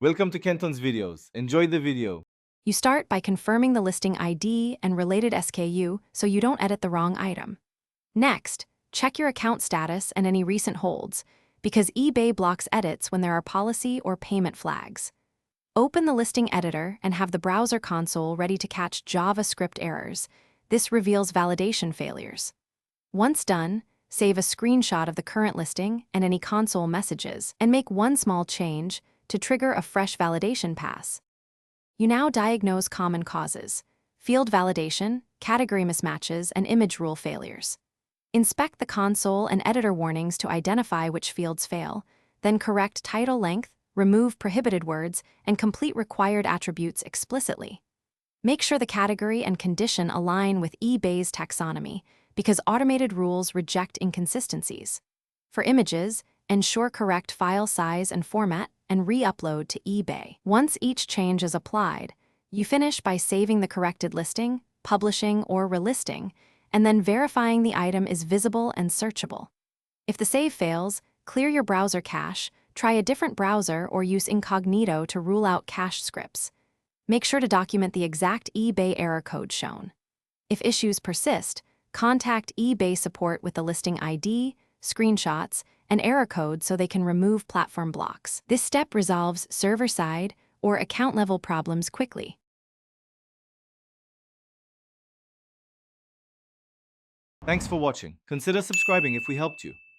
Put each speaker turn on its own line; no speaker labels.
Welcome to Kenton's videos. Enjoy the video.
You start by confirming the listing ID and related SKU so you don't edit the wrong item. Next, check your account status and any recent holds, because eBay blocks edits when there are policy or payment flags. Open the listing editor and have the browser console ready to catch JavaScript errors. This reveals validation failures. Once done, save a screenshot of the current listing and any console messages, and make one small change to trigger a fresh validation pass. You now diagnose common causes: field validation, category mismatches, and image rule failures. Inspect the console and editor warnings to identify which fields fail, then correct title length, remove prohibited words, and complete required attributes explicitly. Make sure the category and condition align with eBay's taxonomy, because automated rules reject inconsistencies. For images, ensure correct file size and format, and re-upload to eBay. Once each change is applied, you finish by saving the corrected listing, publishing, or relisting, and then verifying the item is visible and searchable. If the save fails, clear your browser cache, try a different browser, or use incognito to rule out cache scripts. Make sure to document the exact eBay error code shown. If issues persist, contact eBay support with the listing ID, screenshots, and error code so they can remove platform blocks. This step resolves server-side or account-level problems quickly.
Thanks for watching. Consider subscribing if we helped you.